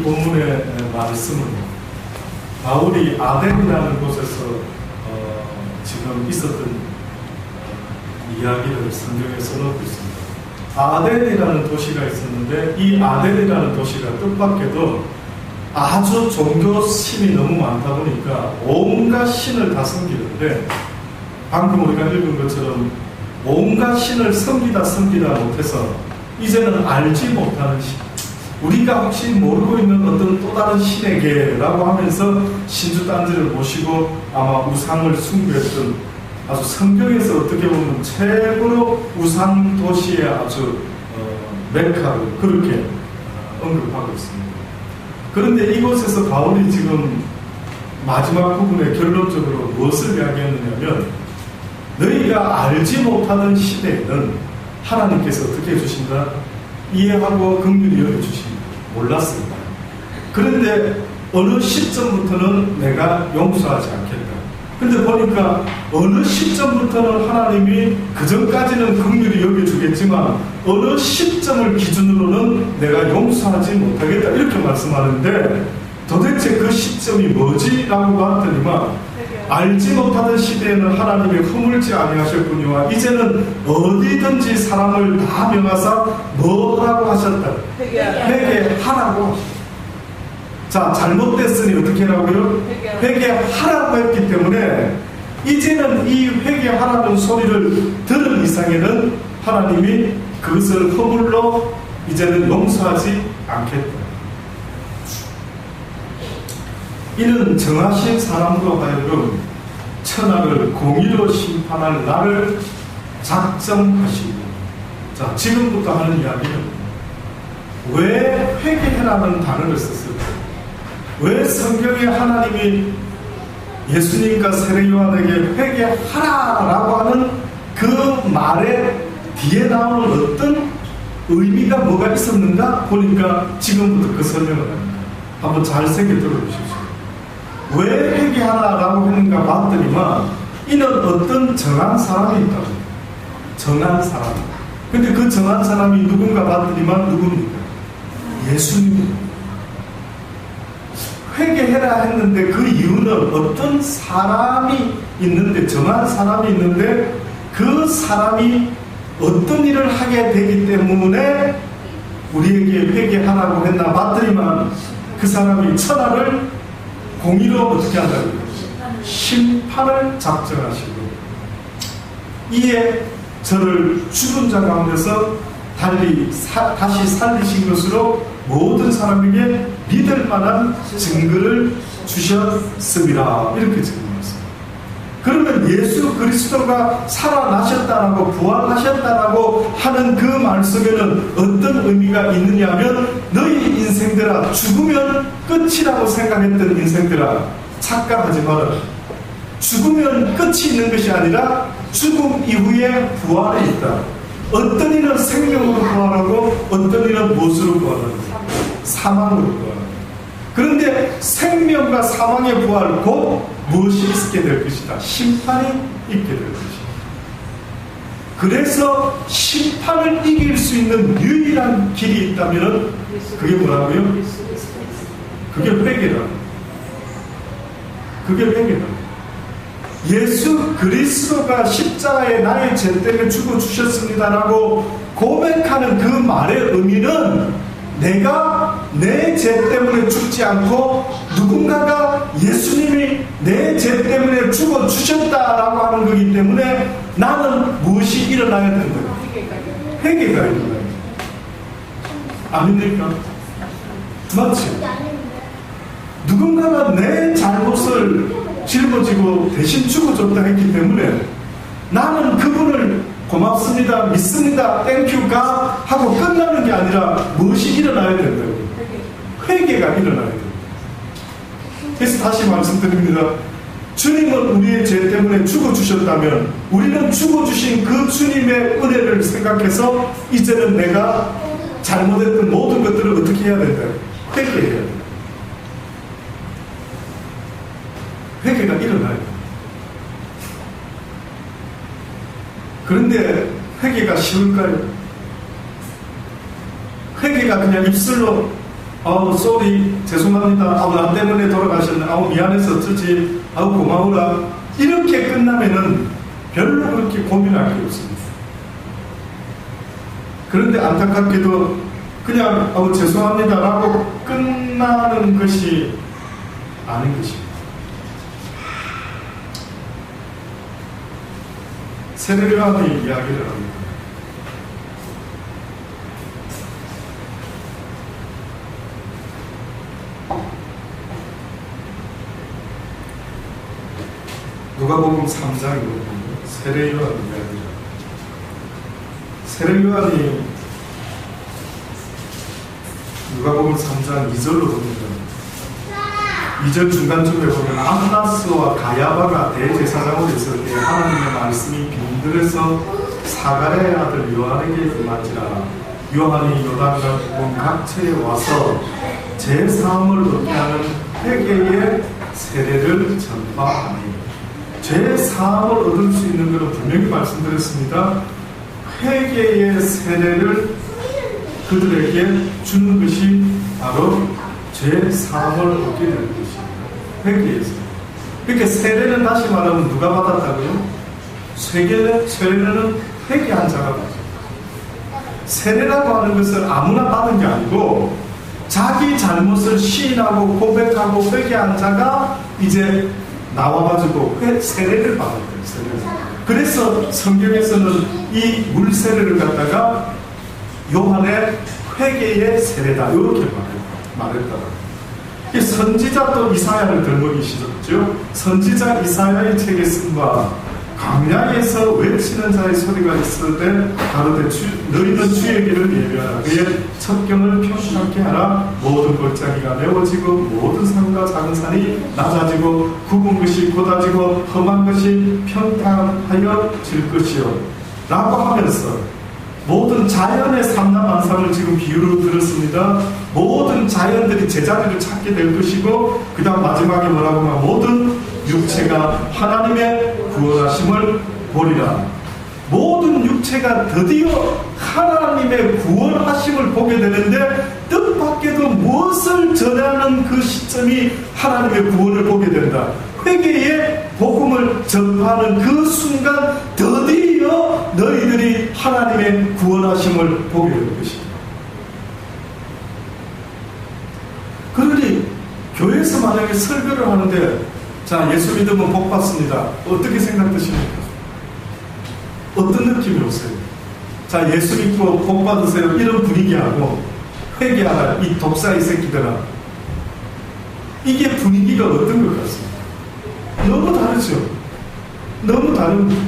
본문의 말씀은 바울이 아덴이라는 곳에서 지금 있었던 이야기를 성경에 써놓고 있습니다. 아덴이라는 도시가 있었는데 이 아덴이라는 도시가 뜻밖에도 아주 종교심이 너무 많다 보니까 온갖 신을 다 섬기는데, 방금 우리가 읽은 것처럼 온갖 신을 섬기다 못해서 이제는 알지 못하는 신, 우리가 혹시 모르고 있는 어떤 또 다른 신에게라고 하면서 신주단지를 모시고 아마 우상을 숭배했던, 아주 성경에서 어떻게 보면 최고로 우상 도시의 아주 메카를 그렇게 언급하고 있습니다. 그런데 이곳에서 바울이 지금 마지막 부분에 결론적으로 무엇을 이야기했느냐면, 너희가 알지 못하는 시대에는 하나님께서 어떻게 해주신다? 이해하고 긍휼히 여겨주십니다. 몰랐습니다. 그런데 어느 시점부터는 내가 용서하지 않겠다. 근데 보니까 어느 시점부터는 하나님이 그전까지는 긍휼히 여겨주겠지만 어느 시점을 기준으로는 내가 용서하지 못하겠다, 이렇게 말씀하는데, 도대체 그 시점이 뭐지? 라고 봤더니만, 알지 못하던 시대에는 하나님이 허물지 아니하셨군요. 이제는 어디든지 사람을 다 명하사 뭐라고 하셨다? 회개하라고 하셨다. 자, 잘못됐으니 어떻게 하라고요? 회개하라고 했기 때문에 이제는 이 회개하라는 소리를 들은 이상에는 하나님이 그것을 허물로 이제는 용서하지 않겠다. 이는 정하신 사람으로 하여금 천하를 공의로 심판할 날을 작정하시고, 자, 지금부터 하는 이야기는 왜 회개해라는 단어를 썼을까? 왜 성경에 하나님이 예수님과 세례요한에게 회개하라라고 하는 그 말에 뒤에 나오는 어떤 의미가 뭐가 있었는가 보니까 지금부터 그 설명을 합니다. 한번 잘 새겨 들어보십시오. 왜 회개하라라고 했는가 봤더니만, 이는 어떤 정한 사람이 있다고. 정한 사람. 근데 그 정한 사람이 누군가 봤더니만 누굽니까? 예수님입니다. 회개해라 했는데 그 이유는 어떤 사람이 있는데, 정한 사람이 있는데 그 사람이 어떤 일을 하게 되기 때문에 우리에게 회개하라고 했나 봤더니만, 그 사람이 천하를 공의로 어떻게 한다고요? 심판을 작정하시고, 이에 저를 죽은 자 가운데서 다시 살리신 것으로 모든 사람에게 믿을 만한 증거를 주셨습니다. 이렇게 증거했습니다. 그러면 예수 그리스도가 살아나셨다라고 부활하셨다라고 하는 그 말 속에는 어떤 의미가 있느냐면, 너희 인생들아, 죽으면 끝이라고 생각했던 인생들아, 착각하지 마라. 죽으면 끝이 있는 것이 아니라 죽음 이후에 부활이 있다. 어떤 이는 생명으로 부활하고 어떤 이는 무엇으로 부활하는가? 사망으로 부활한다. 그런데 생명과 사망의 부활, 곧 무엇이 있게 될 것이다? 심판이 있게 될 것이다. 그래서 심판을 이길 수 있는 유일한 길이 있다면 그게 뭐라고요? 그게 회개다. 그게 회개다. 예수 그리스도가 십자가에 나의 죄 때문에 죽어주셨습니다라고 고백하는 그 말의 의미는, 내가 내 죄 때문에 죽지 않고 누군가가 예수님이 내 죄 때문에 죽어주셨다라고 하는 거기 때문에 나는 무엇이 일어나야 된다? 회개가 일어나야 된다. 아닙니까? 맞지? 누군가가 내 잘못을 짊어지고 대신 죽어줬다 했기 때문에 나는 그분을 고맙습니다, 믿습니다, 땡큐가 하고 끝나는 게 아니라 무엇이 일어나야 된다고요? 회개가 일어나야 됩니다. 그래서 다시 말씀드립니다. 주님은 우리의 죄 때문에 죽어주셨다면 우리는 죽어주신 그 주님의 은혜를 생각해서 이제는 내가 잘못했던 모든 것들을 어떻게 해야 된다? 회개해야 된다. 회개가 일어나야 된다. 그런데 회개가 쉬울까요? 회개가 그냥 입술로 쏘리, 죄송합니다. 나 때문에 돌아가셨네. 미안해서 어쩌지. 고마워라. 이렇게 끝나면은 별로 그렇게 고민할 게 없습니다. 그런데 안타깝게도 그냥 죄송합니다 라고 끝나는 것이 아닌 것입니다. 세례요한의 이야기를 합니다. 누가복음 3장이거든요. 세례요한 이야기를. 세례요한이 누가복음 3장 2절로 보면 2절 중간쯤에 보면 안나스와 가야바가 대제사장으로 있을 때 하나님의 말씀이 빈들에서 사가랴의 아들 요한에게 임한지라. 요한이 요단강 부근 각처에 와서 제3을 얻게 하는 회개의 세례를 전파하니. 제3을 얻을 수 있는 것은 분명히 말씀드렸습니다. 회개의 세례를 그들에게 주는 것이 바로 제3을 얻게 되는 것입니다. 회개의 세례. 그러니까 세례는 다시 말하면 누가 받았다고요? 세례는 회개한 자가 받았다. 세례라고 하는 것을 아무나 받은 게 아니고 자기 잘못을 시인하고 고백하고 회개한 자가 이제 나와가지고 세례를 받았대요. 세례를. 그래서 성경에서는 이 물세례를 갖다가 요한의 회개의 세례다 이렇게 말했다. 선지자 또 이사야를 들먹이시죠. 선지자 이사야의 책에 쓴바 광야에서 외치는 자의 소리가 있을 때 가로되 너희는 주의 길을 예비하라. 그의 첩경을 평탄케 하라. 모든 골짜기가 메워지고 모든 산과 작은 산이 낮아지고 굽은 것이 곧아지고 험한 것이 평탄하여 질 것이요 라고 하면서 모든 자연의 삼라만상을 지금 비유로 들었습니다. 모든 자연들이 제자리를 찾게 될 것이고 그 다음 마지막에 뭐라고 하면 모든 육체가 하나님의 구원하심을 보리라. 모든 육체가 드디어 하나님의 구원하심을 보게 되는데 뜻밖에도 무엇을 전하는 그 시점이 하나님의 구원을 보게 된다. 회개의 복음을 전파하는 그 순간 드디어 너희들이 하나님의 구원하심을 보게 될 것입니다. 그러니 교회에서 만약에 설교를 하는데 자, 예수 믿으면 복 받습니다. 어떻게 생각하십니까? 어떤 느낌이 오세요? 자, 예수 믿고 복 받으세요. 이런 분위기하고 회개하라 이 독사의 새끼들아. 이게 분위기가 어떤 것 같습니다. 너무 다르죠. 너무 다릅니다.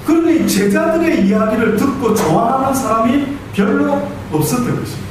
그러니 제자들의 이야기를 듣고 좋아하는 사람이 별로 없었던 것입니다.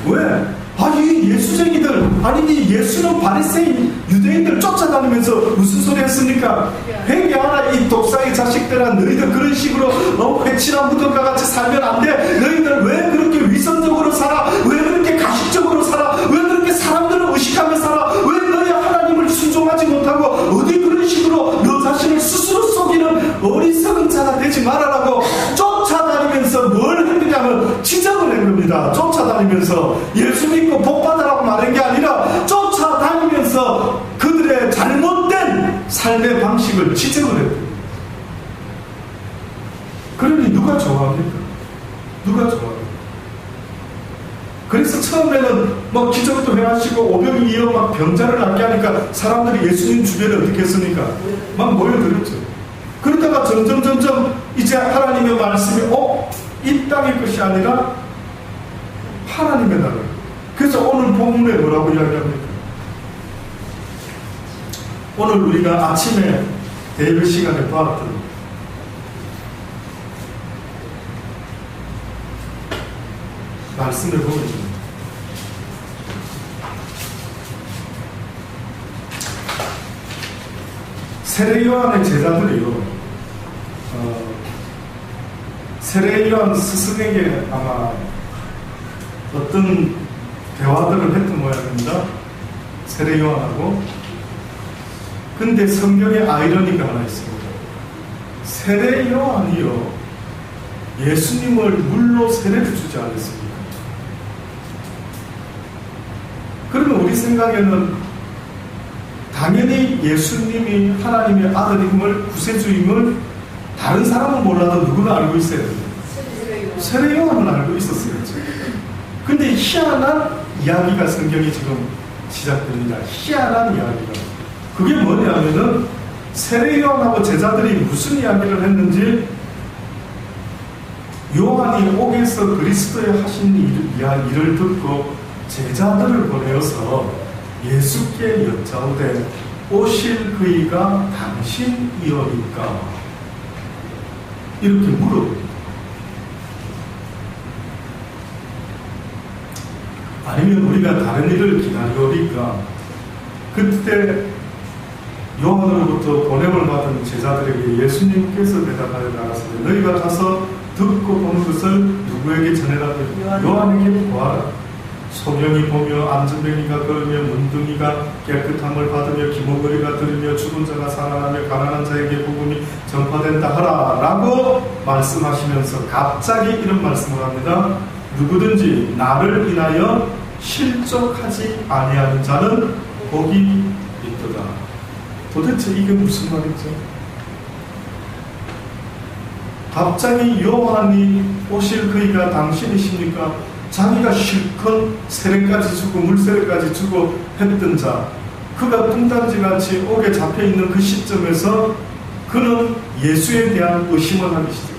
왜? 이 예수쟁이들, 이 예수는 바리새인 유대인들 쫓아다니면서 무슨 소리 했습니까? 회개하라 이 독사의 자식들아. 너희들 그런 식으로 회칠한 무덤과 같이 살면 안 돼. 너희들 왜 그렇게 위선적으로 살아? 왜 그렇게 가식적으로 살아? 왜 그렇게 사람들을 의식하며 살아? 왜 너희 하나님을 순종하지 못하고 어디 그런 식으로 너 자신을 스스로 속이는 어리석은 자가 되지 말아라고 쫓아다니면서 뭘 했느냐면 지적을 한 겁니다. 쫓아다니면서 예수 믿고 복 받으라고 말한 게 아니라 쫓아다니면서 그들의 잘못된 삶의 방식을 지적을 했대요. 그러니 누가 좋아합니까? 누가 좋아합니까? 그래서 처음에는 막 기적도 행하시고 오병이 이어 막 병자를 낫게 하니까 사람들이 예수님 주변에 어떻게 했습니까? 막 모여들었죠. 그러다가 점점 이제 하나님의 말씀이 이 땅의 것이 아니라 하나님의 나라. 그래서 오늘 본문에 뭐라고 이야기합니까? 오늘 우리가 아침에 예배 시간에 봤던 말씀을 보면 세례요한의 제자들이요, 세례요한 스승에게 아마 어떤 대화들을 했던 모양입니다. 세례요한하고. 근데 성경에 아이러니가 하나 있습니다. 세례요한이요, 예수님을 물로 세례를 주지 않았습니까? 우리 생각에는 당연히 예수님이 하나님의 아들임을, 구세주임을 다른 사람은 몰라도 누구는 알고 있어야 돼요. 세례 요한은 알고 있었어요. 근데 희한한 이야기가 성경이 지금 시작됩니다. 희한한 이야기가. 그게 뭐냐면은 세례 요한하고 제자들이 무슨 이야기를 했는지, 요한이 옥에서 그리스도의 하신 일을 듣고 제자들을 보내어서 예수께 여짜오되 오실 그이가 당신이오니까 이렇게 물어봅니다. 아니면 우리가 다른 일을 기다려오니까, 그때 요한으로부터 보냄을 받은 제자들에게 예수님께서 대답하여 나가시되 너희가 가서 듣고 보는 것을 누구에게 전해라? 요한에게 보아라. 소경이 보며 안전뱅이가 걸으며 문둥이가 깨끗함을 받으며 기모거리가 들으며 죽은 자가 살아나며 가난한 자에게 복음이 전파된다 하라 라고 말씀하시면서 갑자기 이런 말씀을 합니다. 누구든지 나를 인하여 실족하지 아니하는 자는 복이 있도다. 도대체 이게 무슨 말이죠? 갑자기 요한이 오실 그이가 당신이십니까? 자기가 실컷 세례까지 주고 물세례까지 주고 했던 자, 그가 뚱딴지같이 옥에 잡혀있는 그 시점에서 그는 예수에 대한 의심을 하기 시작합니다.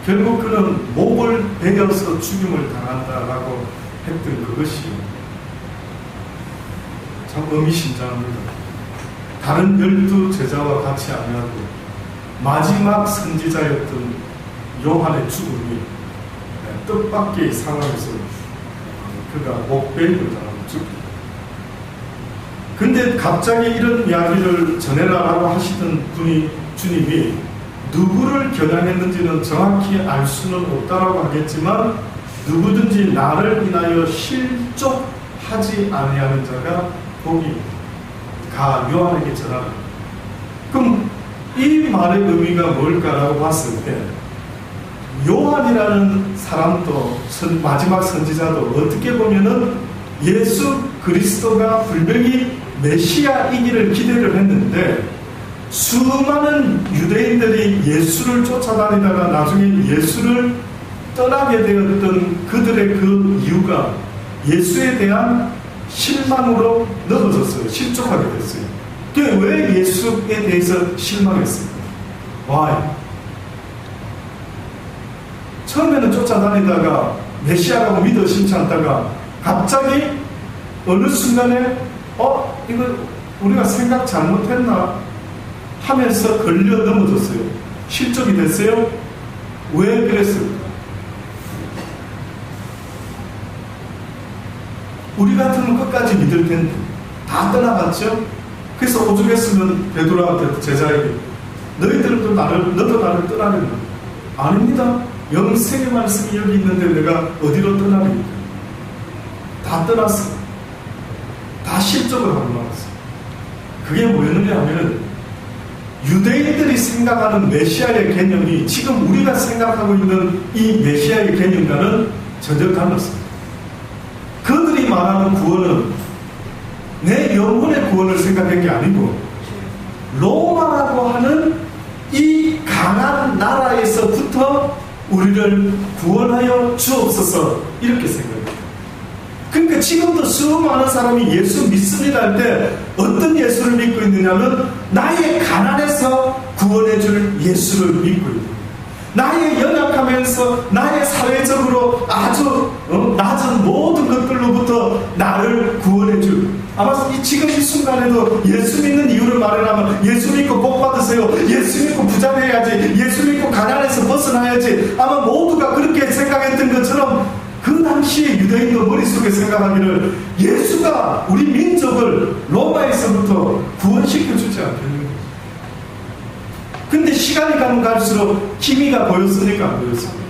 결국 그는 목을 베어서 죽임을 당한다라고 했던 그것이 참 의미심장합니다. 다른 12 제자와 같이 아니하고 마지막 선지자였던 요한의 죽음이 뜻밖의 상황에서 그가 목베이를 당하고 죽습니다. 근데 갑자기 이런 이야기를 전해라라고 하시던 분이, 주님이 누구를 겨냥했는지는 정확히 알 수는 없다라고 하겠지만, 누구든지 나를 인하여 실족하지 아니하는 자가 복이 가 요한에게 전하라. 그럼 이 말의 의미가 뭘까라고 봤을 때, 요한이라는 사람도 마지막 선지자도 어떻게 보면은 예수 그리스도가 분명히 메시아이기를 기대를 했는데, 수많은 유대인들이 예수를 쫓아다니다가 나중에 예수를 떠나게 되었던 그들의 그 이유가 예수에 대한 실망으로 넘어졌어요. 실족하게 됐어요. 왜 예수에 대해서 실망했을까? Why? 처음에는 쫓아다니다가 메시아라고 믿어 심지 않다가 갑자기 어느 순간에 이거 우리가 생각 잘못했나 하면서 걸려 넘어졌어요. 실족이 됐어요. 왜 그랬을까? 우리 같으면 끝까지 믿을 텐데 다 떠나갔죠. 그래서 오죽했으면 베드로한테 제자에게 너희들도 너도 나를 떠나겠나? 아닙니다. 영생의 말씀이 여기 있는데 내가 어디로 떠나립니까? 다 떠났어. 다 실족을 하고 말았어. 그게 뭐였느냐 하면, 유대인들이 생각하는 메시아의 개념이 지금 우리가 생각하고 있는 이 메시아의 개념과는 전혀 달랐습니다. 그들이 말하는 구원은 내 영혼의 구원을 생각한 게 아니고, 로마라고 하는 이 강한 나라에서부터 우리를 구원하여 주옵소서, 이렇게 생각합니다. 그러니까 지금도 수많은 사람이 예수 믿습니다 할 때 어떤 예수를 믿고 있느냐면, 나의 가난에서 구원해 줄 예수를 믿고 있는, 나의 연약하면서 나의 사회적으로 아주 낮은 모든 것들로부터 나를 구원해 줄, 아마 지금 이 순간에도 예수 믿는 이유를 말하면 예수 믿고 복 받으세요, 예수 믿고 부자 돼야지, 예수 믿고 가난에서 벗어나야지, 아마 모두가 그렇게 생각했던 것처럼 그 당시에 유대인도 머릿속에 생각하기를 예수가 우리 민족을 로마에서부터 구원시켜 주지 않겠는 거죠. 근데 시간이 가면 갈수록 기미가 보였습니까? 안 보였습니까?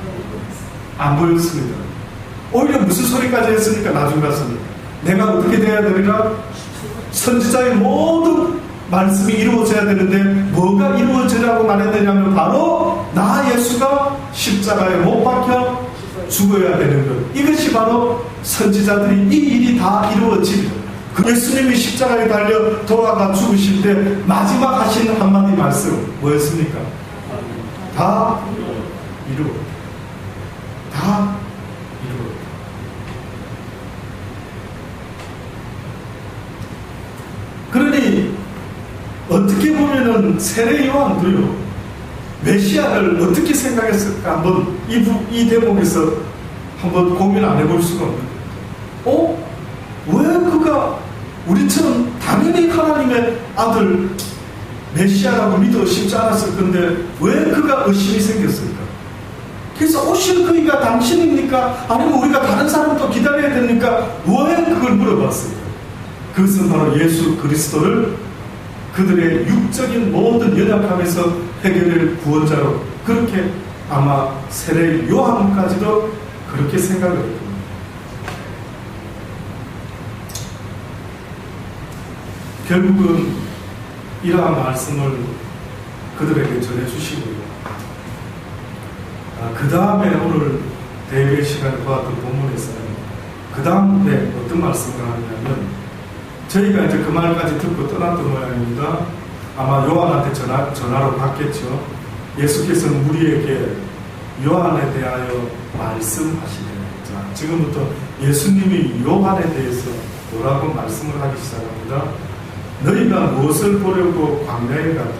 안 보였습니다. 오히려 무슨 소리까지 했습니까? 나중 가서는 내가 어떻게 돼야 되리라? 선지자의 모든 말씀이 이루어져야 되는데 뭐가 이루어지라고 말했느냐면 바로 나 예수가 십자가에 못 박혀 죽어야 되는 것. 이것이 바로 선지자들이 이 일이 다 이루어집니다. 그 예수님이 십자가에 달려 돌아가 죽으실 때 마지막 하신 한마디 말씀 뭐였습니까? 다 이루어. 다 이루어. 그러니 어떻게 보면은 세례 요한도요, 메시아를 어떻게 생각했을까 한번 이 대목에서 한번 고민 안 해볼 수가 없는데, 왜 그가 우리처럼 당연히 하나님의 아들 메시아라고 믿어 싶지 않았을 건데 왜 그가 의심이 생겼을까? 그래서 오실 그이가 당신입니까? 아니면 우리가 다른 사람도 기다려야 됩니까? 왜 그걸 물어봤을까? 그것은 바로 예수 그리스도를 그들의 육적인 모든 연약함에서 해결할 구원자로, 그렇게 아마 세례 요한까지도 그렇게 생각을 했습니다. 결국은 이러한 말씀을 그들에게 전해주시고요. 그 다음에 오늘 대회 시간에 보았던 본문에서는 그 다음에 어떤 말씀을 하냐면, 저희가 이제 그 말까지 듣고 떠났던 모양입니다. 아마 요한한테 전화로 받겠죠. 예수께서는 우리에게 요한에 대하여 말씀하시네요. 자, 지금부터 예수님이 요한에 대해서 뭐라고 말씀을 하기 시작합니다. 너희가 무엇을 보려고 광야에 갔느냐?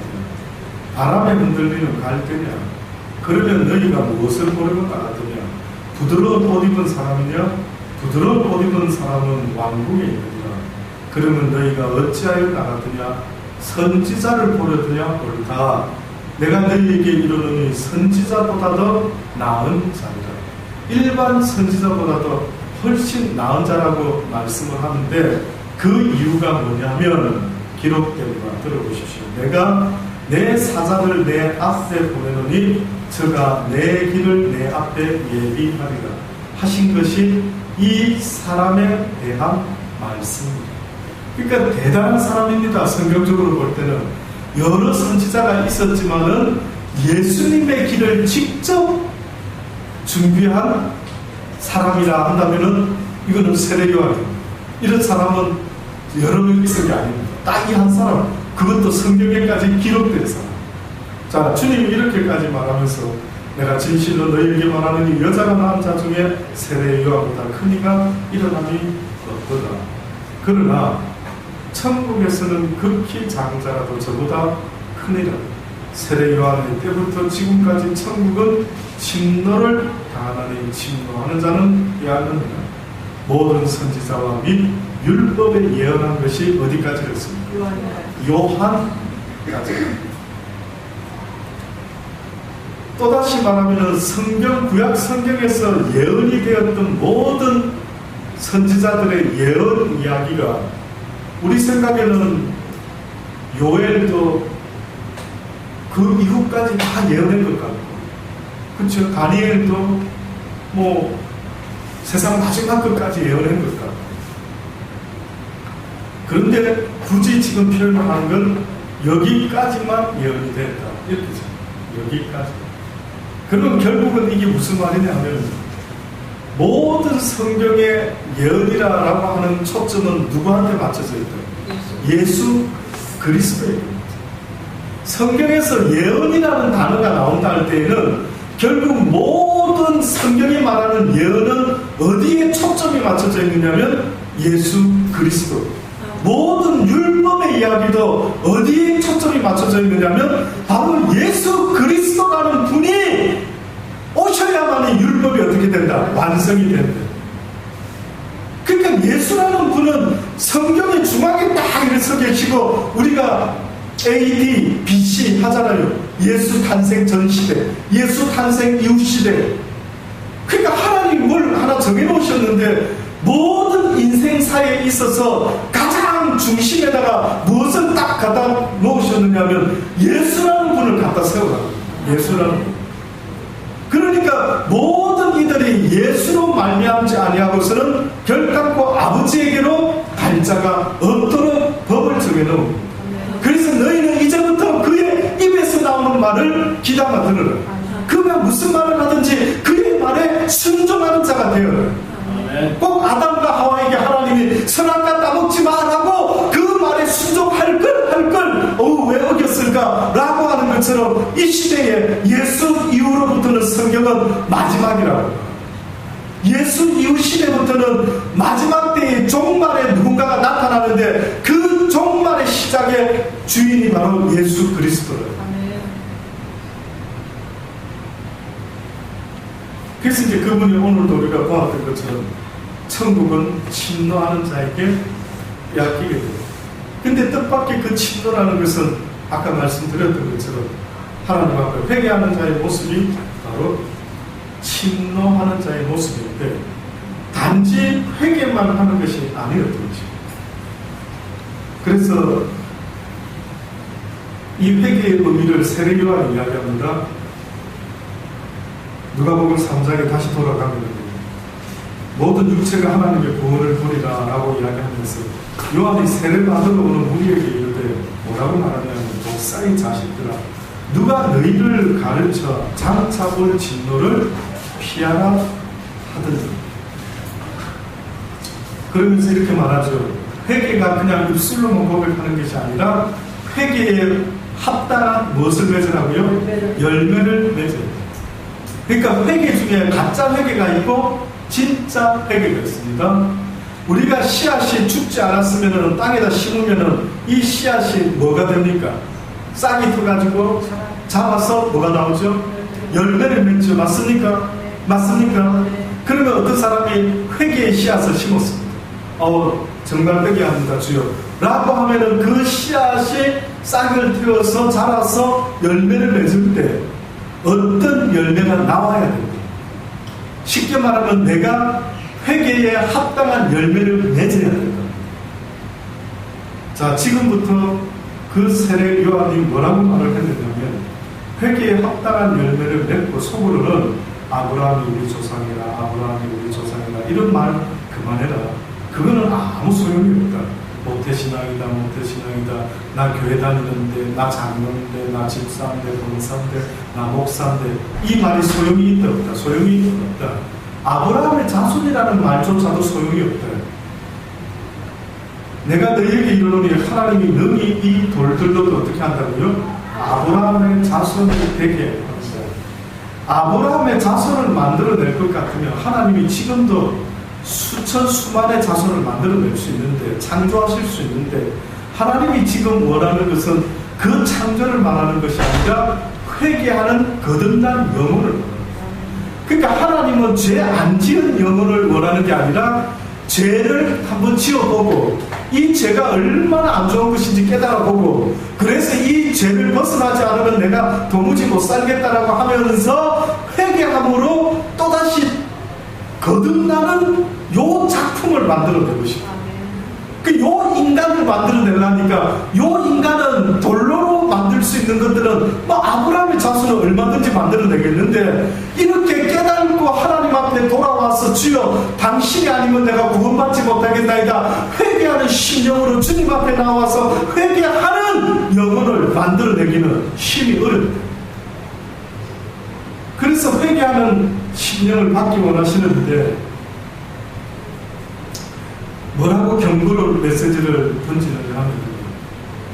바람에 흔들리는 갈대냐? 그러면 너희가 무엇을 보려고 나갔느냐? 부드러운 옷 입은 사람이냐? 부드러운 옷 입은 사람은 왕궁에 있느니라. 그러면 너희가 어찌하여 나갔느냐? 선지자를 보려느냐? 옳다. 내가 너희에게 이르노니 선지자보다도 나은 자리라. 일반 선지자보다도 훨씬 나은 자라고 말씀을 하는데, 그 이유가 뭐냐면 기록됩니다. 들어보십시오. 내가 내 사자를 내 앞에 보내노니 저가 내 길을 내 앞에 예비하리라 하신 것이 이 사람에 대한 말씀입니다. 그러니까 대단한 사람입니다. 성경적으로 볼 때는 여러 선지자가 있었지만은 예수님의 길을 직접 준비한 사람이라 한다면은 이거는 세례 요한입니다. 이런 사람은 여러 명 있은 게 아닙니다. 딱 이 한 사람, 그것도 성경에까지 기록된 사람. 자, 주님이 이렇게까지 말하면서 내가 진실로 너희에게 말하는 이 여자가 낳은 자 중에 세례 요한보다 큰 이가 일어남이 없도다. 그러나 천국에서는 극히 작은 자라도 저보다 크니라. 세례 요한의 때부터 지금까지 천국은 침노를 당하나니 침노하는 자는 야하느니라. 모든 선지자와 및 율법에 예언한 것이 어디까지였습니까? 요한까지. 또다시 말하면 구약 성경에서 예언이 되었던 모든 선지자들의 예언 이야기가 우리 생각에는 요엘도 그 이후까지 다 예언한 것 같고, 그렇죠? 다니엘도 뭐 세상 마지막 것까지 예언한 것 같고, 그런데 굳이 지금 표현하는 건 여기까지만 예언이 됐다, 이렇게죠. 여기까지. 그럼 결국은 이게 무슨 말이냐면 모든 성경의 예언이라고 하는 초점은 누구한테 맞춰져 있다? 예수 그리스도에게. 성경에서 예언이라는 단어가 나온다 할 때에는 결국 모든 성경이 말하는 예언은 어디에 초점이 맞춰져 있느냐면 예수 그리스도. 모든 율법의 이야기도 어디에 초점이 맞춰져 있느냐면 바로 예수 그리스도라는 분이 오셔야만이 율법이 어떻게 된다? 완성이 된다. 그러니까 예수라는 분은 성경의 중앙에 딱 이렇게 서 계시고, 우리가 AD, BC 하잖아요. 예수 탄생 전 시대, 예수 탄생 이후 시대. 그러니까 하나님이 뭘 하나 정해놓으셨는데 모든 인생사에 있어서 가장 중심에다가 무엇을 딱 갖다 놓으셨느냐면 예수라는 분을 갖다 세우라. 예수라는 분. 그러니까 모든 이들이 예수로 말미암지 아니하고서는 결단코 아버지에게로 갈 자가 없도록 법을 정해놓은. 그래서 너희는 이제부터 그의 입에서 나오는 말을 귀담아 들으라. 그가 무슨 말을 하든지 그의 말에 순종하라. 것처럼 이 시대에 예수 이후로부터는 성경은 마지막이라고. 예수 이후 시대부터는 마지막 때의 종말에 누군가가 나타나는데 그 종말의 시작의 주인이 바로 예수 그리스도예요. 그래서 이제 그분이 오늘도 우리가 보았던 것처럼 천국은 침노하는 자에게 빼앗기게 돼요. 근데 뜻밖의 그 침노라는 것은 아까 말씀드렸던 것처럼 하나님 앞에 회개하는 자의 모습이 바로 침노하는 자의 모습인데 단지 회개만 하는 것이 아니었던 것입니다. 그래서 이 회개의 의미를 세례요한이 이야기합니다. 누가복음 3장에 다시 돌아가면 모든 육체가 하나님의 구원을 보리라 라고 이야기하면서 요한이 세례받으러 오는 무리에게 이르되 뭐라고 말하냐면 독사의 자식들아 누가 너희를 가르쳐 장차 올 진노를 피하라 하더니 그러면서 이렇게 말하죠. 회개가 그냥 입술로만 고백하는 것이 아니라 회개에 합당한 무엇을 맺으라고요? 열매를 맺어요. 그러니까 회개 중에 가짜 회개가 있고 진짜 회개가 있습니다. 우리가 씨앗이 죽지 않았으면 땅에다 심으면 이 씨앗이 뭐가 됩니까? 싹이 터가지고 자라서 뭐가 나오죠? 열매를 맺죠. 맞습니까? 맞습니까? 그러면 어떤 사람이 회개의 씨앗을 심었습니다. 정말 회개합니다 주여 라고 하면은 그 씨앗이 싹을 틔워서 자라서 열매를 맺을 때 어떤 열매가 나와야 됩니다. 쉽게 말하면 내가 회개에 합당한 열매를 맺어야 됩니다. 자, 지금부터 그 세례 요한이 뭐라고 말을 했느냐면 회개에 합당한 열매를 맺고 속으로는 아브라함이 우리 조상이라 아브라함이 우리 조상이라 이런 말 그만해라. 그거는 아무 소용이 없다. 모태신앙이다 모태신앙이다. 나 교회 다니는데 나 장로인데 나 집사인데 봉사인데 나 목사인데 이 말이 소용이 있다 없다. 소용이 없다. 아브라함의 자손이라는 말조차도 소용이 없다. 내가 너희에게 이르노니 하나님이 능히 이 돌들로도 어떻게 한다고요? 아브라함의 자손이 되게 합니다. 아브라함의 자손을 만들어낼 것 같으면 하나님이 지금도 수천 수만의 자손을 만들어낼 수 있는데 창조하실 수 있는데 하나님이 지금 원하는 것은 그 창조를 말하는 것이 아니라 회개하는 거듭난 영혼을 원합니다. 그러니까 하나님은 죄 안 지은 영혼을 원하는 게 아니라 죄를 한번 지어보고 이 죄가 얼마나 안 좋은 것인지 깨달아보고 그래서 이 죄를 벗어나지 않으면 내가 도무지 못 살겠다라고 하면서 회개함으로 또다시 거듭나는 요 작품을 만들어내고 싶어요. 요 인간을 만들어내려니까 요 인간은 돌로 만들 수 있는 것들은 뭐 아브라함의 자손은 얼마든지 만들어내겠는데 이렇게 깨달고 하나님 앞에 돌아와서 주여 당신이 아니면 내가 구원받지 못하겠나이다 회개하는 심령으로 주님 앞에 나와서 회개하는 영혼을 만들어내기는 힘이 어렵다. 그래서 회개하는 심령을 받기 원하시는데 뭐라고 경고를 메시지를 던지느냐 하면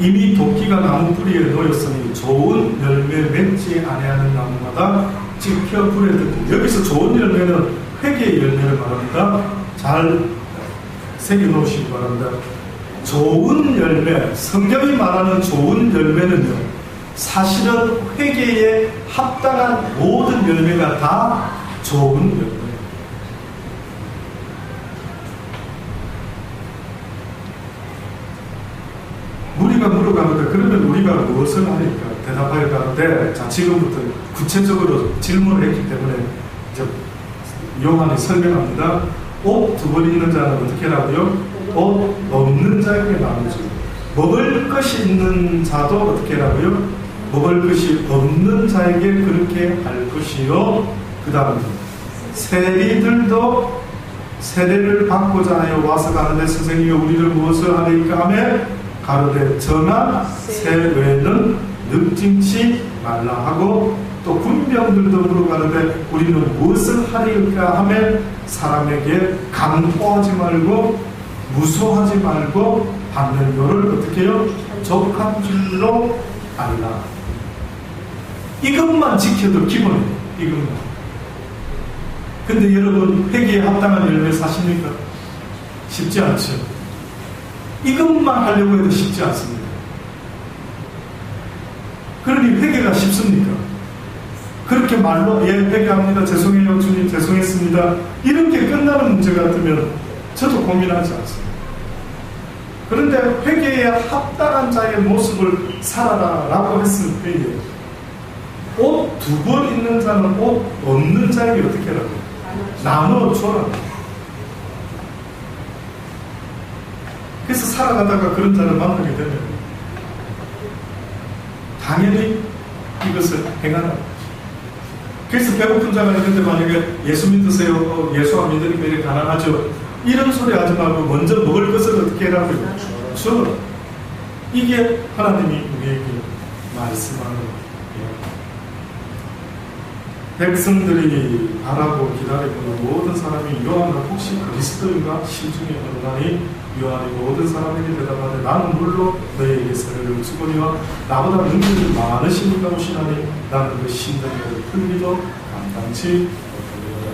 이미 도끼가 나무 뿌리에 놓였으니 좋은 열매 맺지 아니하는 나무마다 지켜 불에 든다. 여기서 좋은 열매는 회개의 열매를 말합니다. 잘 새겨놓으시기 바랍니다. 좋은 열매, 성경이 말하는 좋은 열매는요 사실은 회개에 합당한 모든 열매가 다 좋은 열매. 우리가 물어가는데 그러면 우리가 무엇을 하니까 대답하여 가는데 자 지금부터 구체적으로 질문을 했기 때문에 이제 요한이 설명합니다. 옷 두 벌 있는 자는 어떻게 하라고요? 옷 없는 자에게 나누죠. 먹을 것이 있는 자도 어떻게 하라고요? 먹을 것이 없는 자에게 그렇게 할 것이요. 그 다음에 세리들도 세례를 받고자 하여 와서 가는데 선생님이 우리를 무엇을 하리까 하며 가로되 저나 새 외에는 늑증치 말라 하고 또 군병들도 물어가는데 우리는 무엇을 하리까 하며 사람에게 강포하지 말고 무소하지 말고 받는 요를 어떻게 해요? 족한 줄로 알라. 이것만 지켜도 기본이에요. 이것만. 근데 여러분 회개에 합당한 열매 사십니까? 쉽지 않죠. 이것만 하려고 해도 쉽지 않습니다. 그러니 회개가 쉽습니까? 그렇게 말로 예 회개합니다. 죄송해요 주님 죄송했습니다. 이렇게 끝나는 문제 같으면 저도 고민하지 않습니다. 그런데 회개에 합당한 자의 모습을 살아라 라고 했을 때에 옷 2벌 있는 자는 옷 없는 자에게 어떻게 하라고? 나눠줘라. 그래서 살아가다가 그런 자를 만나게 되면 당연히 이것을 행하라. 그래서 배고픈 자가 있는데 만약에 예수 믿으세요. 예수와 믿으니까 이렇게 가난하죠. 이런 소리 하지 말고 먼저 먹을 것을 어떻게 해라고요? 줘. 이게 하나님이 우리에게 말씀하는 백성들이 바라고 기다리고 모든 사람이 요한아 혹시 그리스도인가 심중에 어루나니 요한이 모든 사람에게 대답하되 나는 물로 너희에게 세례를 주거니와 나보다 능력이 많으신 이가 오시나니 나는 그 심장을 풀기도 감당치 못하리라.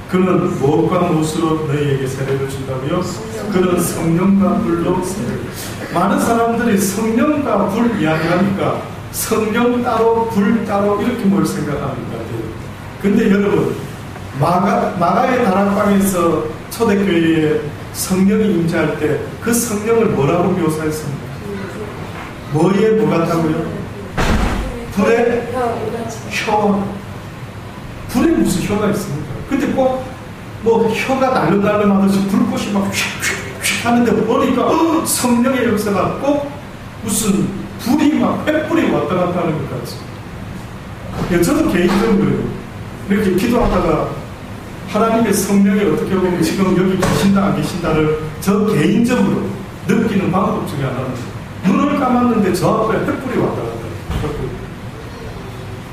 그는 무엇과 무엇으로 너희에게 세례를 준다고요? 그는 성령과 불로 세례를. 많은 사람들이 성령과 불 이야기하니까 성령 따로 불 따로 이렇게 뭘 생각하는 것 같아요. 근데 여러분 마가의 다락방에서 초대교회에 성령이 임재할 때 그 성령을 뭐라고 묘사했습니까? 뭐에 뭐 같다고요? 불에 혀. 불에 무슨 혀가 있습니까? 근데 꼭 뭐 혀가 날름날름하듯이 불꽃이 막 휙휙휙 하는데 보니까 성령의 역사가 꼭 무슨 불이 막 횃불이 왔다 갔다 하는 것 같죠. 저도 개인적으로 이렇게 기도하다가 하나님의 성령이 어떻게 보면 지금 여기 계신다 안 계신다를 저 개인적으로 느끼는 방법 중에 하나는 눈을 감았는데 저 앞에 횃불이 왔다 갔다 해요.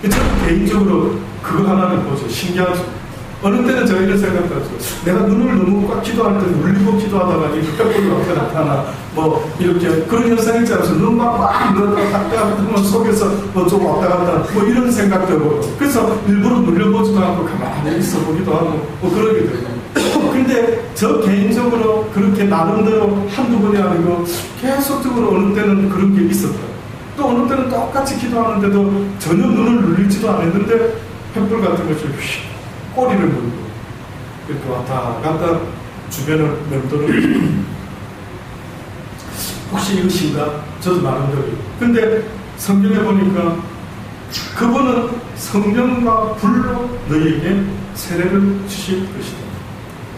저도 개인적으로 그거 하나는 보죠. 신기하죠. 어느 때는 제가 이런 생각하죠. 내가 눈을 너무 꽉 기도할 때 눌리고 기도하다가 이 횃불이 왔다 갔다 하나 뭐 이렇게 그런 현상이 있지 않아서 눈만 막 늘었다 갔다 속에서 뭐 좀 왔다 갔다 뭐 이런 생각도 해보고 그래서 일부러 눌려보지도 않고 가만히 있어 보기도 하고 뭐 그러게 되고 근데 저 개인적으로 그렇게 나름대로 한두 번이 아니고 계속적으로 어느 때는 그런 게 있었다. 또 어느 때는 똑같이 기도하는데도 전혀 눈을 눌리지도 않았는데 횃불 같은 것이 휙 꼬리를 물고 이렇게 왔다 갔다 주변을 맴도는 혹시 이것인가? 저도 나름대로. 근데 성경에 보니까 그분은 성령과 불로 너희에게 세례를 주실 것이다.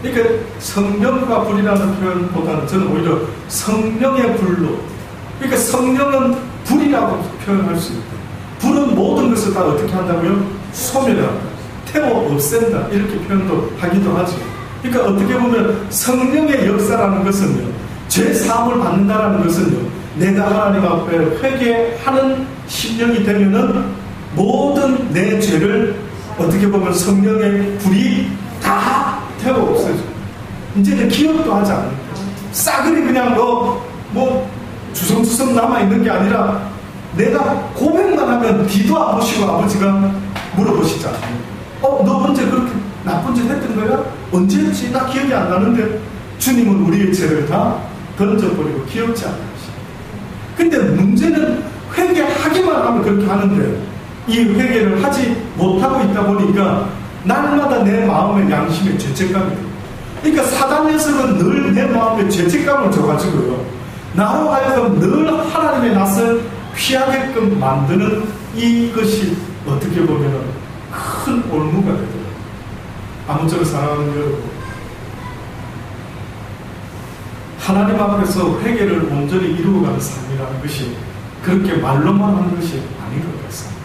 그러니까 성령과 불이라는 표현보다는 저는 오히려 성령의 불로. 그러니까 성령은 불이라고 표현할 수 있다. 불은 모든 것을 다 어떻게 한다고요? 소멸한다. 태워 없앤다. 이렇게 표현도 하기도 하죠. 그러니까 어떻게 보면 성령의 역사라는 것은요. 죄 사함을 받는다라는 것은요. 내가 하나님 앞에 회개하는 심령이 되면은 모든 내 죄를 어떻게 보면 성령의 불이 다 태워 없애줘. 이제는 기억도 하지 않는다. 싸그리 그냥 뭐 주섬주섬 남아있는 게 아니라 내가 고백만 하면 뒤도 안 보시고 아버지가 물어보시잖아요. 너 언제 그렇게 나쁜 짓 했던 거야? 언제 했지? 나 기억이 안 나는데 주님은 우리의 죄를 다 던져버리고 기억지 않으시. 근데 문제는 회개하기만 하면 그렇게 하는데 이 회개를 하지 못하고 있다 보니까 날마다 내 마음의 양심에 죄책감이 돼요. 그러니까 사단 녀석은 늘 내 마음에 죄책감을 줘가지고요. 나로 하여금 늘 하나님의 낯을 피하게끔 만드는 이것이 어떻게 보면 큰 올무가 되더라고요. 아무쪼록 사랑하는 여러분, 하나님 앞에서 회개를 온전히 이루어가는 삶이라는 것이 그렇게 말로만 하는 것이 아닌 것 같습니다.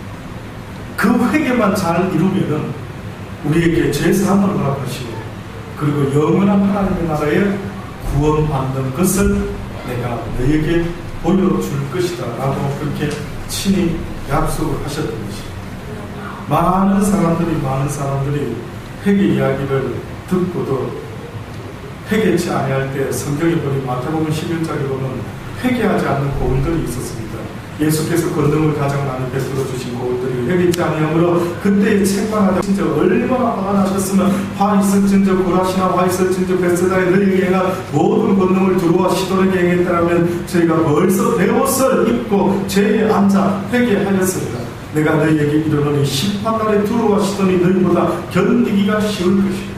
그 회개만 잘 이루면은 우리에게 죄사함을 허락하시고 그리고 영원한 하나님의 나라에 구원받는 것을 내가 너에게 보여줄 것이다 라고 그렇게 친히 약속을 하셨던 것입니다. 많은 사람들이 회개 이야기를 듣고도 회개치 아니할 때 성경에 보니 마태복음 11장에 보면 회개하지 않는 고은들이 있었습니다. 예수께서 권능을 가장 많이 베풀어 주신 고울들이 회개치 아니하므로 그때의 책망하다 진짜 얼마나 화가 나셨으면 화 있을진저 고라시나 화 있을진저 베세다에 너희에게 행한 모든 권능을 두루와 시도에게 행했다면 저희가 벌써 베옷을 입고 죄에 앉아 회개하였습니다. 내가 너희에게 이르노니 심판날에 두루와 시돈이 너희보다 견디기가 쉬울 것이다.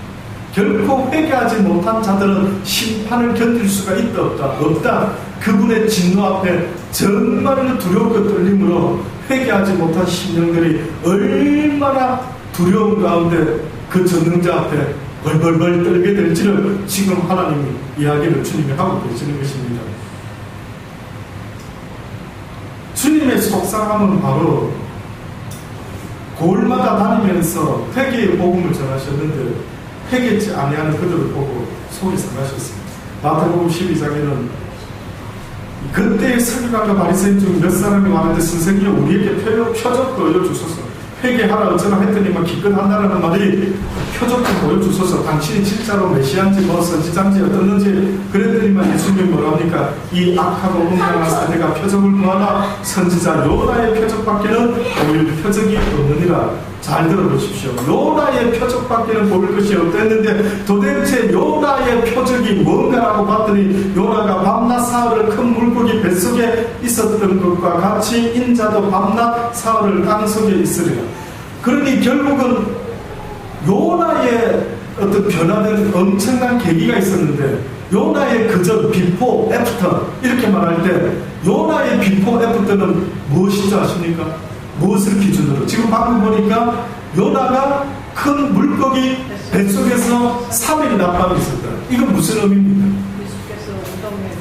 결코 회개하지 못한 자들은 심판을 견딜 수가 있다 없다. 그분의 진노 앞에 정말로 두렵고 떨림으로 회개하지 못한 심령들이 얼마나 두려움 가운데 그 전능자 앞에 벌벌벌 떨게 될지를 지금 하나님이 이야기를 주님이 하고 계시는 것입니다. 주님의 속상함은 바로 고을마다 다니면서 회개의 복음을 전하셨는데 회개치 아니하는 그들을 보고 속이 상하셨습니다. 마태복음 12장에는 그때의 서기관과 바리새인 중 몇 사람이 왔는데 선생님 우리에게 표적 보여주소서. 회개하라 어쩌나 했더니만 기껏한다라는 말이 표적 좀 보여주소서. 당신이 진짜로 메시아인지 뭐 선지자인지 어떻는지 그랬더니만 예수님이 뭐라 합니까? 이 악하고 음란한 세대가 표적을 구하나 선지자 요나의 표적밖에는 보일 표적이 없느니라. 잘 들어보십시오. 요나의 표적밖에는 보일 것이 없다했는데 도대체 요나의 표적이 뭔가라고 봤더니 요나가 밤낮 사흘을 큰 물고기 뱃속에 있었던 것과 같이 인자도 밤낮 사흘을 땅속에 있으리라. 그러니 결국은 요나의 어떤 변화된 엄청난 계기가 있었는데 요나의 그저 비포 애프터 이렇게 말할 때 요나의 비포 애프터는 무엇인지 아십니까? 무엇을 기준으로? 지금 방금 보니까 요나가 큰 물고기 뱃속에서 3일이 낮밤이 있었다. 이건 무슨 의미입니까?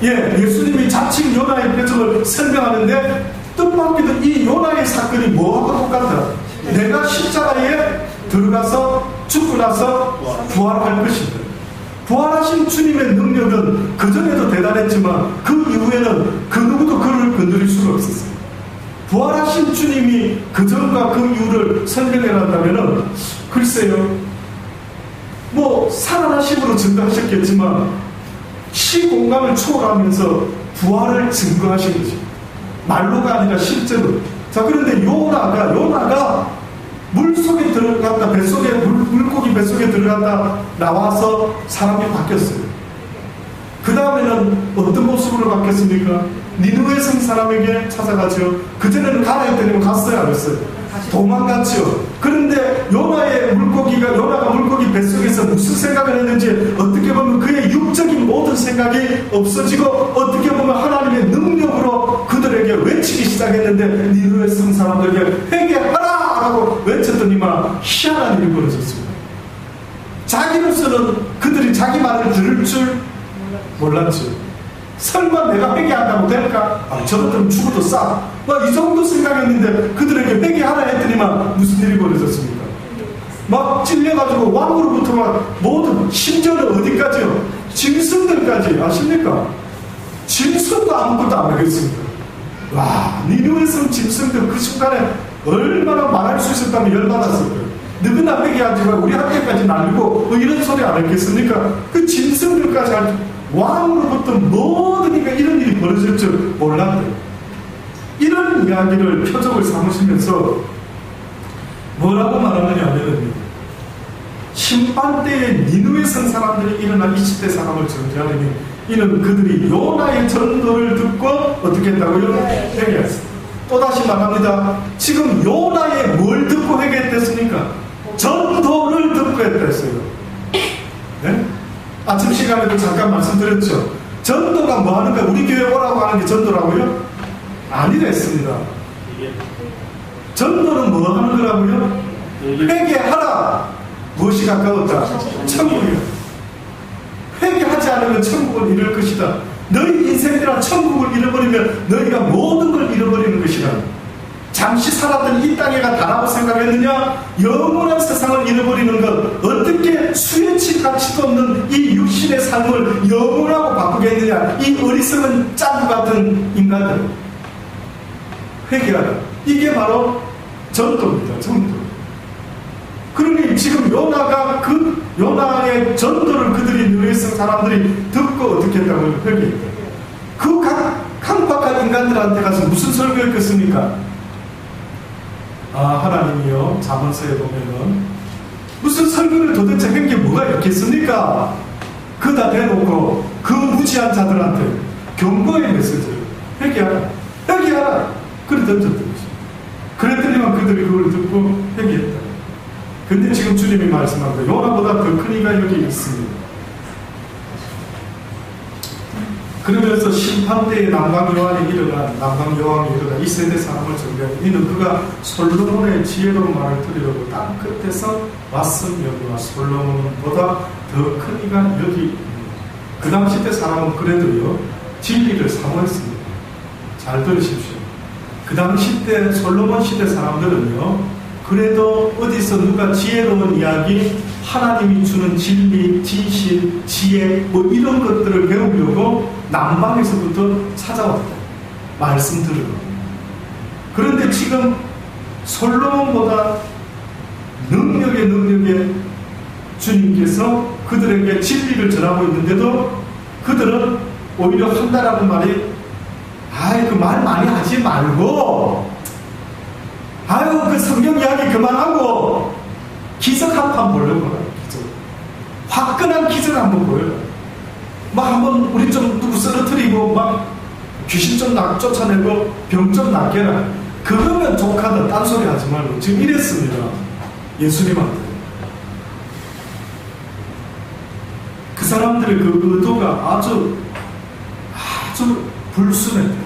예, 예수님이 자칭 요나의 표적을 설명하는데 뜻밖에도 이 요나의 사건이 뭐하고 똑같다. 내가 십자가에 들어가서 죽고 나서 부활할 것이다. 부활하신 주님의 능력은 그전에도 대단했지만 그 이후에는 그 누구도 그를 건드릴 수가 없었어요. 부활하신 주님이 그전과 그 이후를 설명해낸다면 글쎄요, 뭐 살아나심으로 증거하셨겠지만 시공간을 초월하면서 부활을 증거하신 것입니다. 말로가 아니라 실제로. 자, 그런데 요나가 물속에 들어갔다, 뱃속에 물고기 뱃속에 들어갔다 나와서 사람이 바뀌었어요. 그 다음에는 어떤 모습으로 바뀌었습니까? 니느웨 성 사람에게 찾아가죠. 그전에는 가라 했더니 갔어요, 안 했어요? 도망갔죠. 그런데 요나가 물고기 뱃속에서 무슨 생각을 했는지 어떻게 보면 그의 육적인 모든 생각이 없어지고 어떻게 보면 하나님의 능력으로 그들에게 외치기 시작했는데 니느웨 성 사람들에게 회개하라! 라고 외쳤더니만 희한한 일이 벌어졌습니다. 자기로서는 그들이 자기 말을 들을 줄 몰랐죠. 설마 내가 회개한다고 될까? 저것들은 죽어도 싸. 이 정도 생각했는데 그들에게 회개하라 했더니만 무슨 일이 벌어졌습니까? 막 찔려가지고 왕으로부터 막 모든 심지어는 어디까지요? 짐승들까지 아십니까? 짐승도 아무것도 안 하겠습니다. 와, 니느웨 성 짐승들 그 순간에 얼마나 말할 수 있었다면 열받았을 거예요. 누구나 회개하지만 우리 학교까지 날리고 이런 소리 안 했겠습니까? 그 짐승들까지 왕으로부터 모든 이런 일이 벌어질 줄 몰랐대요. 이런 이야기를 표적을 삼으시면서 뭐라고 말하느냐면 심판 때에 니느웨 성 사람들이 일어난 20대 사람을 정죄하느니 이는 그들이 요나의 전도를 듣고 어떻게 했다고요? 회개했습니다. 또다시 말합니다. 지금 요나의 뭘 듣고 회개했댔습니까? 전도를 듣고 했댔어요. 네? 아침 시간에도 잠깐 말씀드렸죠. 전도가 뭐 하는 거야? 우리 교회 오라고 하는 게 전도라고요? 아니랬습니다. 전도는 뭐 하는 거라고요? 회개하라. 무엇이 가까웠다? 천국이요. 회개하지 않으면 천국을 잃을 것이다. 너희 인생이란 천국을 잃어버리면 너희가 모든 걸 잃어버리는 것이다. 잠시 살았던 이 땅에가 다라고 생각했느냐? 영원한 세상을 잃어버리는 것. 어떻게 수혜치 가치도 없는 이 육신의 삶을 영원하고 바꾸겠느냐? 이 어리석은 짱구 같은 인간들. 회개하라. 이게 바로 전도입니다. 전도. 그러니 지금 요나가 그 요나의 전도를 그들이 누리했던 사람들이 듣고 어떻게 했다고요? 회개했다. 그 강팍한 인간들한테 가서 무슨 설교했겠습니까? 하나님이요, 잠언서에 보면은 무슨 설교를 도대체 한 게 뭐가 있겠습니까? 그다 대놓고 그 무지한 자들한테 경고의 메시지를 회개하라, 회개하라, 그래 던졌던 거죠. 그랬더니만 그들이 그걸 듣고 회개했다. 근데 지금 주님이 말씀합니다. 요나보다 더 큰 이가 여기 있습니다. 그러면서 심판대에 남방 여왕이 일어난 이 세대 사람을 정리하고 이는 그가 솔로몬의 지혜로운 말을 들으려고 땅 끝에서 왔음여기와 솔로몬보다 더 큰 이가 여기 있습니다. 그 당시 때 사람은 그래도요 진리를 사모했습니다. 잘 들으십시오. 그 당시 때 솔로몬 시대 사람들은요 그래도 어디서 누가 지혜로운 이야기, 하나님이 주는 진리, 진실, 지혜 뭐 이런 것들을 배우려고 남방에서부터 찾아왔다. 말씀 들으러. 그런데 지금 솔로몬보다 능력의 주님께서 그들에게 진리를 전하고 있는데도 그들은 오히려 한다라는 말이 그 말 많이 하지 말고 그 성경 이야기 그만하고 기적 한 판 보려고 해요. 기적. 화끈한 기적 한번 보여요. 막 한번 우리 좀 누구 쓰러뜨리고 막 귀신 좀 쫓아내고 병 좀 낫게 해라. 그러면 족하다 딴소리 하지 말고 지금 이랬습니다. 예수님한테. 그 사람들의 그 의도가 아주 불순했대요.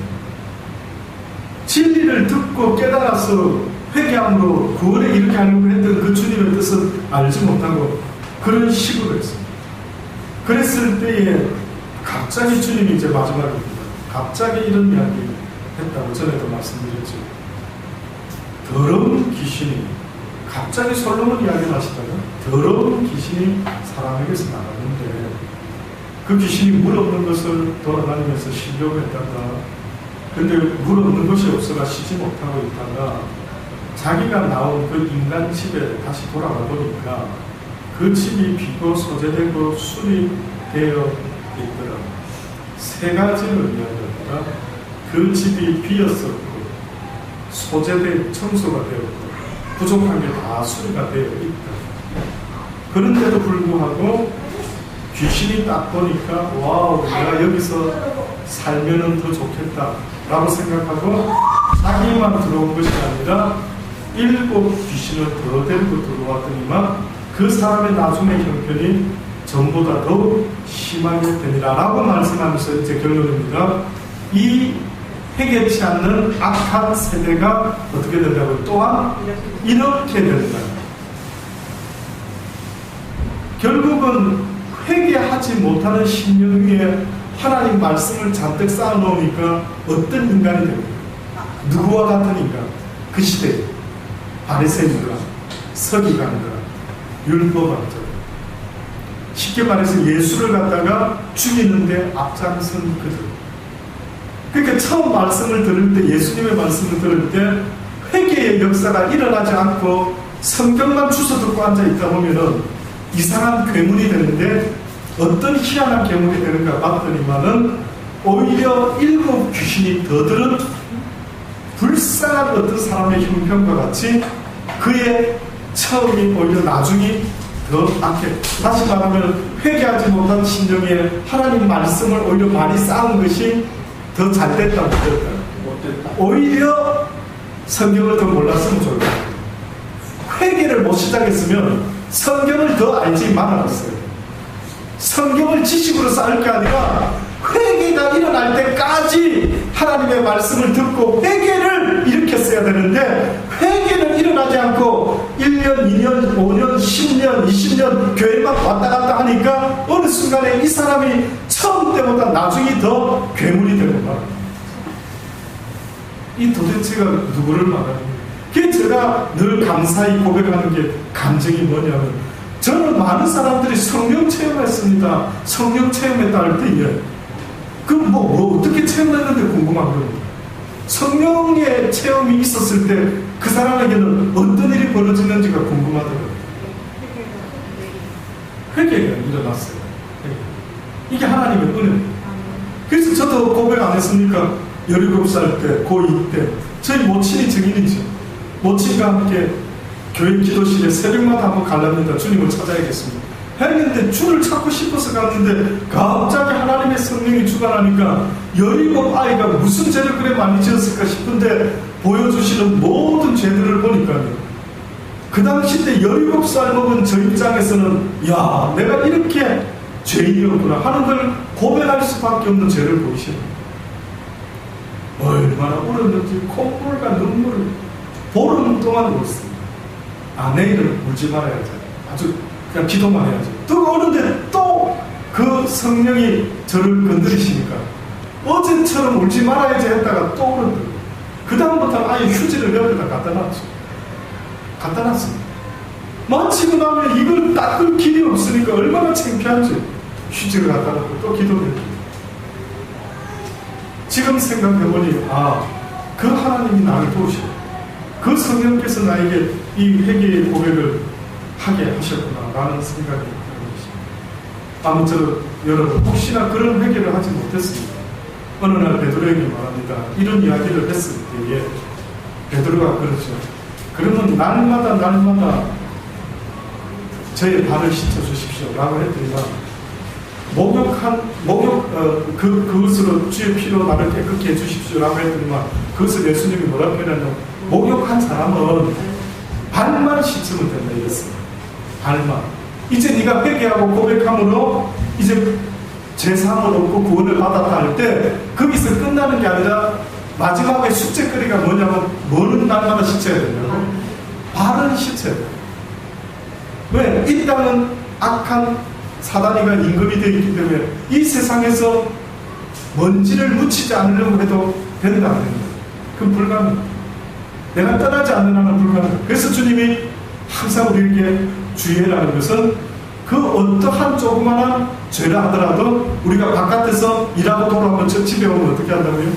진리를 듣고 깨달아서 회개함으로 구원에 이렇게 하려고 했던 그 주님의 뜻은 알지 못하고 그런 식으로 했습니다. 그랬을 때에 갑자기 주님이 이제 마지막입니다. 갑자기 이런 이야기 했다고 전에도 말씀드렸죠. 더러운 귀신이 갑자기 솔로몬 이야기를 하시다가 더러운 귀신이 사람에게서 나갔는데 그 귀신이 물 없는 것을 돌아다니면서 쉬려고 했다가 근데 물 없는 것이 없어가 쉬지 못하고 있다가 자기가 나온 그 인간 집에 다시 돌아가 보니까 그 집이 비고 소재되고 수리되어 있더라. 세 가지를 이야기합니다. 그 집이 비었었고 소재되 청소가 되었고 부족한 게 다 수리가 되어 있다. 그런데도 불구하고 귀신이 딱 보니까 와우 내가 여기서 살면은 더 좋겠다 라고 생각하고 자기만 들어온 것이 아니라 7 귀신을 더 데리고 들어왔더니만 그 사람의 나중의 형편이 전보다 더 심하게 되니라 라고 말씀하면서 이제 결론입니다. 이 회개치 않는 악한 세대가 어떻게 된다고요? 또한 이렇게 된다. 결국은 회개하지 못하는 심령 위에 하나님 말씀을 잔뜩 쌓아놓으니까 어떤 인간이 됩니까? 누구와 같은 인간? 그 시대에 바리새인과 서기관과 율법학자, 쉽게 말해서 예수를 갖다가 죽이는데 앞장선 그들. 그러니까 처음 말씀을 들을 때, 예수님의 말씀을 들을 때 회개의 역사가 일어나지 않고 성경만 주워 듣고 앉아있다 보면은 이상한 괴물이 되는데 어떤 희한한 괴물이 되는가 봤더니만은 오히려 7 귀신이 더 들은 불쌍한 어떤 사람의 형편과 같이 그의 처음이 오히려 나중이 더 낫게, 다시 말하면 회개하지 못한 심령에 하나님 말씀을 오히려 많이 쌓은 것이 더 잘됐다 못됐다? 오히려 성경을 더 몰랐으면 좋겠다. 회개를 못 시작했으면 성경을 더 알지 말았어요. 성경을 지식으로 쌓을 게 아니라 회개가 일어날 때까지 하나님의 말씀을 듣고 회개를 일으켰어야 되는데 회개는 일어나지 않고 1년, 2년, 5년, 10년, 20년 교회만 왔다 갔다 하니까 어느 순간에 이 사람이 처음 때보다 나중에 더 괴물이 되는 거야. 이 도대체가 누구를 말하는 거예요? 그게 제가 늘 감사히 고백하는 게 감정이 뭐냐면 저는 많은 사람들이 성령 체험했습니다. 성령 체험했다 할 때에 그럼 뭐 어떻게 체험했는데 궁금한 거예요. 성령의 체험이 있었을 때 그 사람에게는 어떤 일이 벌어지는지가 궁금하더라고요. 회개가 일어났어요. 이게 하나님의 은혜입니다. 그래서 저도 고백 안 했습니까? 17살 때, 고2 때 저희 모친이 증인이죠. 모친과 함께 교회 기도실에 새벽마다 한번 갈랍니다. 주님을 찾아야겠습니다. 했는데 주를 찾고 싶어서 갔는데 갑자기 하나님의 성령이 주관하니까 17아이가 무슨 죄를 그래 많이 지었을까 싶은데 보여주시는 모든 죄들을 보니까요, 그 당시 때 17살 먹은 저 입장에서는 야, 내가 이렇게 죄인이었구나 하는 걸 고백할 수밖에 없는 죄를 보이시는 거예요. 얼마나 울었는지 콧물과 눈물을 보름 동안 울었습니다. 내일은 울지 말아야지, 아주 그냥 기도만 해야지. 또 오는데 또 그 성령이 저를 건드리시니까 어제처럼 울지 말아야지 했다가 또 울었더라고요. 그 다음부터는 아예 휴지를 옆에다 갖다 놨죠. 갖다 놨습니다. 마치고 나면 이걸 닦을 길이 없으니까 얼마나 창피한지 휴지를 갖다 놓고 또 기도를 했죠. 지금 생각해보니 그 하나님이 나를 도우시고 그 성령께서 나에게 이 회개의 고백을 하게 하셨구나 라는 생각이 들었습니다. 아무쪼록 여러분, 혹시나 그런 회개를 하지 못했습니다. 어느 날 베드로에게 말합니다. 이런 이야기를 했을 때에 베드로가 그러죠. 그러면 날마다 저의 발을 씻어 주십시오 라고 했더니만 그것으로 주의 피로 나를 깨끗게 해주십시오 라고 했더니만 그것을 예수님이 뭐라 표현하냐면 목욕한 사람은 발만 씻으면 된다 이랬어요. 발만. 이제 네가 회개하고 고백함으로 이제 제사함을 얻고 구원을 받았다 할 때 거기서 끝나는 게 아니라 마지막에 숙제거리가 뭐냐면 뭐는 날마다 씻어야 되냐고? 발은 씻어야 돼요. 왜? 이 땅은 악한 사단이가 임금이 되어 있기 때문에 이 세상에서 먼지를 묻히지 않으려고 해도 된다 안 된다. 그건 불가능해요. 내가 떠나지 않는 한은 불가능해요. 그래서 주님이 항상 우리에게 주의해라는 것은 그 어떠한 조그마한 죄를 하더라도 우리가 바깥에서 일하고 돌아오면 집에 오면 어떻게 한다고요?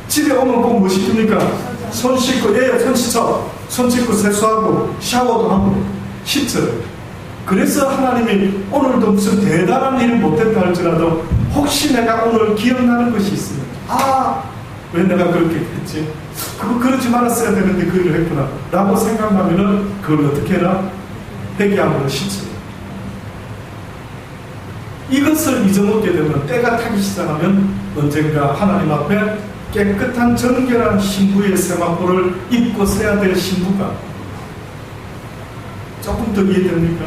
집에 오면 꼭 뭐 시킵니까? 손 씻고, 손 씻어. 손 씻고 세수하고 샤워도 하고 씻어요. 그래서 하나님이 오늘도 무슨 대단한 일을 못했다 할지라도 혹시 내가 오늘 기억나는 것이 있으면 왜 내가 그렇게 했지? 그러지 말았어야 되는데 그 일을 했구나 라고 생각하면은 그걸 어떻게 해라? 회개함으로 씻어요. 이것을 잊어먹게 되면 때가 타기 시작하면 언젠가 하나님 앞에 깨끗한 정결한 신부의 세마포를 입고 서야 될 신부가, 조금 더 이해됩니까?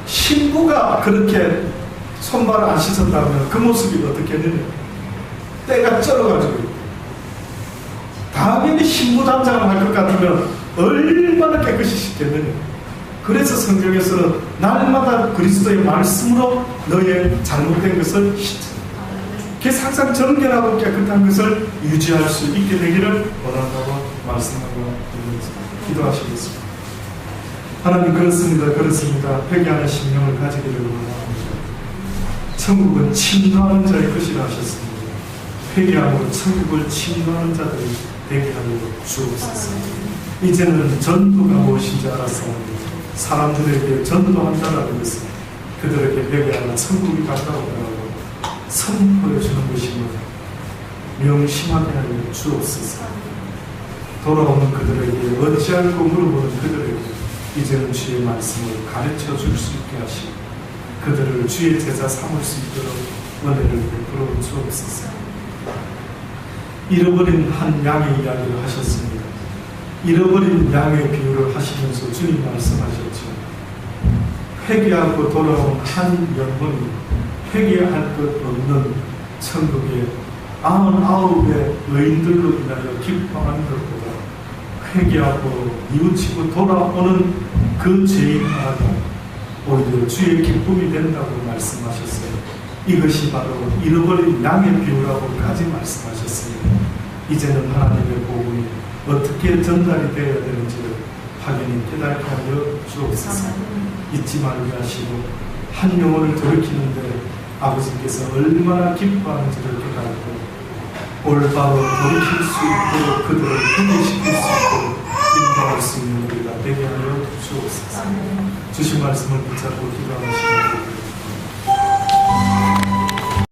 신부가 그렇게 손발을 안 씻었다면 그 모습이 어떻겠느냐? 때가 쩔어가지고 당연히 신부 단장을 할 것 같으면 얼마나 깨끗이 씻겠느냐? 그래서 성경에서는 날마다 그리스도의 말씀으로 너의 잘못된 것을 씻어. 그래서 항상 정결하고 깨끗한 것을 유지할 수 있게 되기를 원한다고 말씀하고 있는 것입니다. 기도하시겠습니다. 하나님, 그렇습니다. 회개하는 심령을 가지기를 원합니다. 천국은 침노하는 자의 것이라 하셨습니다. 회개함으로 천국을 침노하는 자들이 되게 하여 주옵소서. 이제는 전도가 무엇인지 알았습니다. 사람들에게 전도한다라는 것은 그들에게 회개하는 천국이 가까우다고 선포해주는 것임을 명심하게 하여 주옵소서. 돌아오는 그들에게 어찌할고 물어보는 그들에게 이제는 주의 말씀을 가르쳐 줄 수 있게 하시고 그들을 주의 제자 삼을 수 있도록 은혜를 베풀어 주옵소서. 잃어버린 한 양의 이야기를 하셨습니다. 잃어버린 양의 비유를 하시면서 주님 말씀하셨죠. 회개하고 돌아온 한 영혼이 회개할 것 없는 천국에 99의 의인들로 인하여 기뻐하는 것보다 회개하고 뉘우치고 돌아오는 그 죄인 하나가 오히려 주의 기쁨이 된다고 말씀하셨어요. 이것이 바로 잃어버린 양의 비유라고까지 말씀하셨습니다. 이제는 하나님의 복음이 어떻게 전달이 되어야 되는지를 확연히 깨닫게 하여 주옵소서. 잊지 말게 하시고 한 영혼을 돌이키는데 아버지께서 얼마나 기뻐하는지를 깨닫고 올바로 돌이킬 수 있고 그들을 회개시킬 수 있고 인도할 수 있는 우리가 되게 하여 주옵소서. 주신 말씀을 붙잡고 기도하며